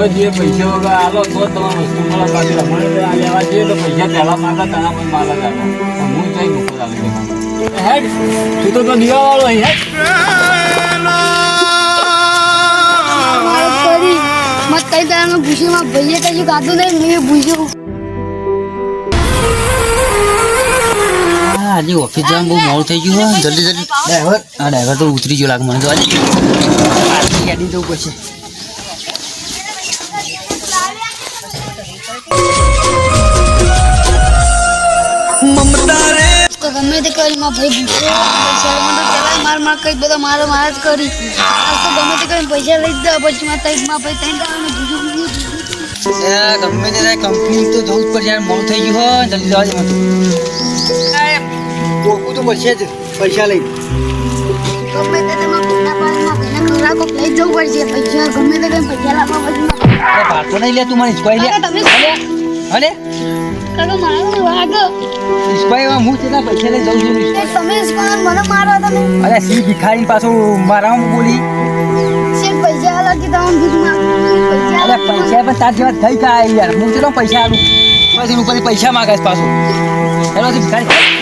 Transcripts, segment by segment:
લેવા જઈએ પૈસા વગર આલો તો તમારે વસ્તુ મળે પાછી અમારે લેવા જઈએ તો પૈસા પહેલા માંગે તના પણ મારા જ આલો હું જઈ મૂકું ચાલુ હેડ તું તો દીવા વાળો હેડ મત કઈ તારા ભૂસીમાં ભાઈએ કઈ ગાધું નહીં મેં ભૂસ્યું આજે ઓફિસ જવાનું બહુ મોડું થઈ ગયું હોય જલ્દી ડ્રાઈવર તો ઉતરી ગયો લાગે મને તો આજે ગાડી જવું પડશે તો ગમે તે કરી માં ભાઈ પૈસા પેલા માર કઈ બધા મારા જ કરી તો ગમે તે કરીને પૈસા લઈ જ પછી માં ભાઈ તઈ ગમે તે કંપની તો જવું જ પડશે યાર મોડું થઈ ગયું હોય જલ્દી જવા દે મને બોકું તો પડશે જ પૈસા લઈ ગમે તે તેમાં પૈસા પાડમાં ઘણા કોક લઈ જવું પડશે પૈસા ગમે તે કરીને પૈસા લાવવા પછી અરે પાછો નહીં લે તું મને સ્કોઈ લે તમે અરે કાકા મારો વાગ સ્કોઈ હું તેના પૈસા લઈ જઉં છું તમે મને મારો તમે અરે સી ભિખારી પાછું મારા બોલી શેઠ પૈસા લાગી તો હું ભીખ પૈસા અરે પૈસા પણ તાર જેવા થઈ ગયા યાર હું ચલો પૈસા આલું પછી ઉપર પૈસા માંગે પાછું હેલો ભિખારી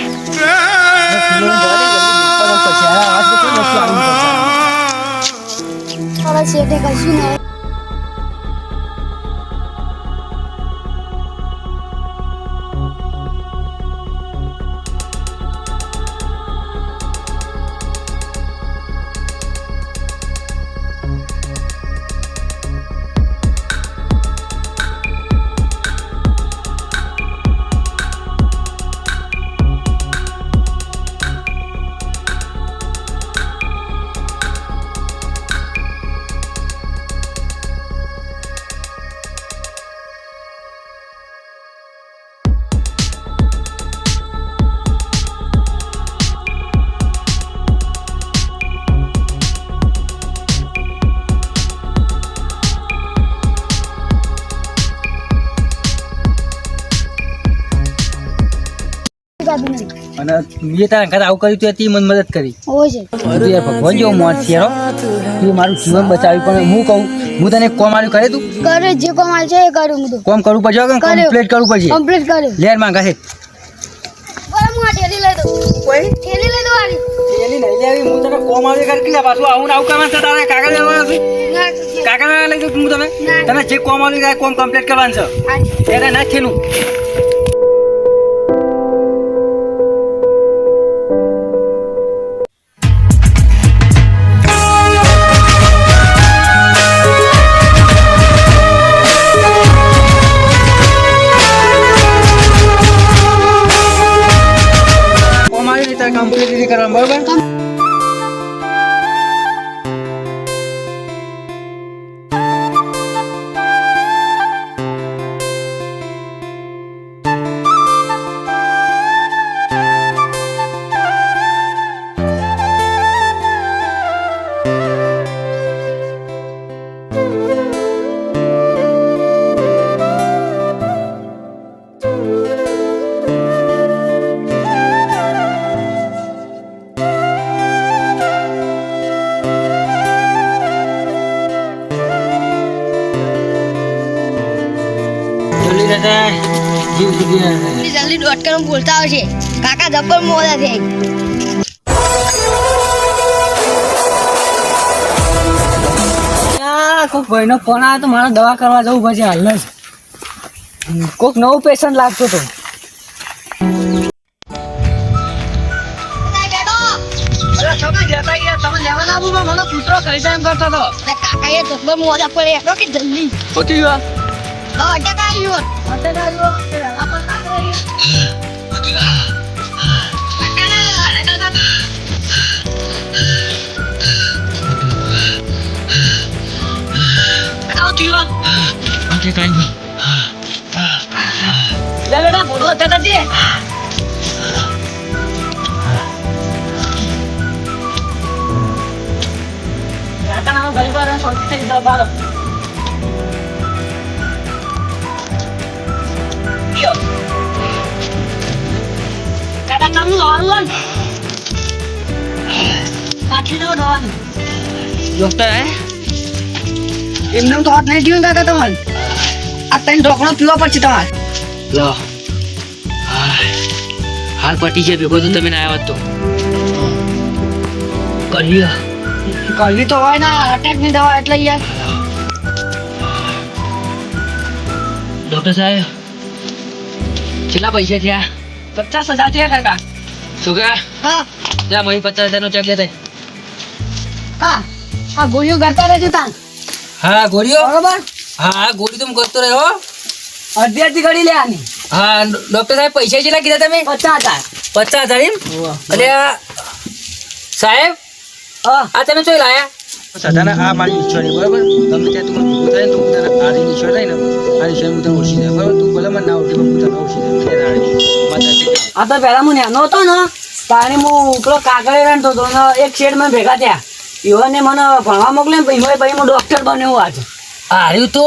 થોડા શેઠે કશું નહીં અને મેં તારા ઘરે આવું કર્યું તે મને મદદ કરી હોય છે યાર ભગવાન જેવો મોત છે તું મારું જીવન બચાવ્યું પણ હું કહું હું તને કોમ આવ્યું કરે તું કરે જે કોમ છે એ કરું હું તો કોમ કરવું પડશે કમ્પ્લીટ કરવું પડશે કમ્પ્લીટ કર્યું લેર માંગા છે બરાબર હું આ ઠેલી લઈ દઉં કોઈ ઠેલી લઈ દઉં આની એની નહીં લેવી હું તને કોમ આવ્યું કરી કે પાછું આવું ને આવું કરવાનું છે તારે કાગળ લેવાનું છે કાગળ લઈ દઉં હું તને જે કોમ આવ્યું કોમ કમ્પ્લીટ કરવાનું છે ત્યારે ના ખેલું કમ્પ્લીટ કરવાનું બરોબર જલ્દી ડોક્ટર બોલતા આવશે કાકા જબ્બર મોડા છે કોક ભાઈનો ફોન આવ્યો તો મારે દવા કરવા જવું પડશે હાલ જ કોક નવું પેશન્ટ લાગતો હતો મને કૂતરો ખરીદામ કરતો હતો કાકા એ જબ્બર મોડા પડે એટલો કે જલ્દી ખોટી વાત અટક આવ્યો dokter એમને તો હાથ નહીં જીવું કાકા તમારે આ ત્રણ ઢોકણો પીવા પડશે તમારે લો હાલ પટી છે ભેગો તો તમે ના આવ્યા તો કરી કરવી તો હોય ને અટેક ની દવા એટલે યાર ડોક્ટર સાહેબ કેટલા પૈસા થયા 50,000 થયા કાકા છોકરા હા ત્યાં મહી 50,000 નો ચેક લેતા હા આ ગોળીઓ ગાતા રહેજો તાન હા ગોળીઓ બરોબર હા ગોળી તો હું કરતો રહ્યો અડધી અડધી ગળી લે આની હા ડોક્ટર સાહેબ પૈસા કેટલા કીધા તમે 50,000 50,000 એમ એટલે સાહેબ હા આ તમે ચોઈ લાયા સદાના આ મારી ઈચ્છા નહીં બરાબર ગમે ત્યાં તું મને ભેગો થાય ને તો હું તને આ રીતની ઈચ્છા થાય ને આ ઈચ્છા હું તને ઓળખી જાય બરાબર તું ભલે મને ના ઓળખી પણ હું તને ઓળખી જાય આ તો પહેલા હું નાનો હતો ને તારે હું પેલો કાગળે રણતો હતો ને એક શેડમાં ભેગા થયા ઈવોને મને ભણવા મોકલે ને પછી હું ડોક્ટર બન્યો આજે હાર્યું તો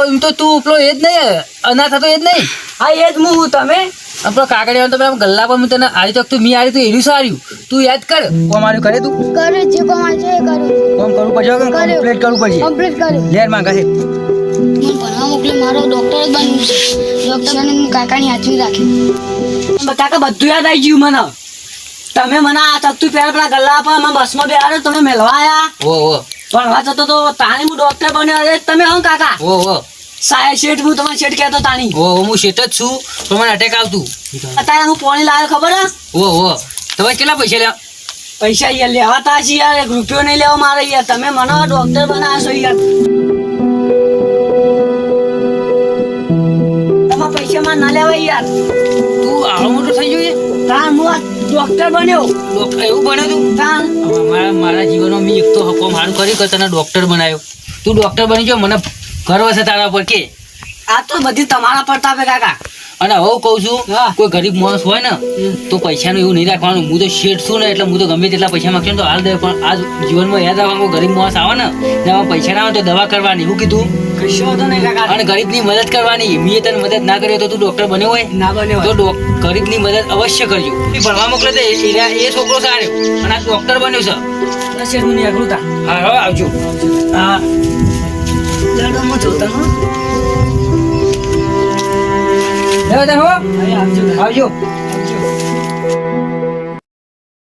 એમ તો તું પેલો એ જ નહીં અનાથ હતો એ જ નહીં હા એ જ હું તમે આપણો કાગળિયા તો પેલા ગલ્લા પર હું તને હારી તો તું મી હારી તો એનું સાર્યું તું યાદ કર કોમ આવ્યું કરે તું કરે જે કમાય છે એ કર્યું કોમ કરવું પડશે કમ્પ્લીટ કરવું પડશે કમ્પ્લીટ કર્યું લેર માંગા છે મને ભણવા મોકલે મારો ડોક્ટર જ બનવું છે ડોક્ટર બની હું કાકાની હાથવી રાખી કાકા બધું યાદ આવી ગયું મને તમે મને આ ચકતું પહેલા પેલા ગલ્લા પર મને બસમાં બેહાડ્યો તમે મેળવા આયા ઓ ઓ ભણવા જતો તો તાણી હું ડોક્ટર બન્યો અરે તમે હું કાકા ઓ ઓ સાહેબ શેઠ હું તમારે શેઠ કહેતો તાણી ઓ હું શેઠ જ છું પણ મને અટેક આવતું અત્યારે હું પોણી લાવ્યો ખબર હે ઓ ઓ તમે કેટલા પૈસા લ્યા પૈસા યાર લેવાતા છે યાર 1 રૂપિયો નહીં લેવો મારે યાર તમે મને ડોક્ટર બનાવશો યાર તમારા પૈસા માં ના લેવાય યાર તું આવડો મોટો થઈ ગયો છે તાણ હું આ ડોક્ટર બન્યો ડોક્ટર એવું બન્યો તું તાણ મારા જીવનમાં મેં એક તો હકોમ સારું કર્યું કે તને ડોક્ટર બનાવ્યો તું ડોક્ટર બની ગયો મને ગર્વ છે તારા પર કે આ તો બધી તમારા પડતા કાકા અને હવે હું કહું છું હા. કોઈ ગરીબ માણસ હોય ને તો પૈસાનું એવું નહીં રાખવાનું હું તો શેઠ છું ને એટલે હું તો ગમે તેટલા પૈસા માંગશે ને તો હાલ દે પણ આ જીવનમાં યાદ રાખવાનું કોઈ ગરીબ માણસ આવે ને એમાં પૈસા ના આવે તો દવા કરવાની એવું કીધું કશો હતો નહીં કાકા અને ગરીબની મદદ કરવાની મેં તને મદદ ના કરી હોય તો તું ડોક્ટર બન્યો હોય ના બન્યો તો ગરીબની મદદ અવશ્ય કરજો ભણવા મોકલે તો એ છોકરો સારો અને આ ડોક્ટર બન્યો છે શેઠ હું નીકળું તા હા હવે આવજો હા લડમાં જોતા હો આવજો આવજો આવજો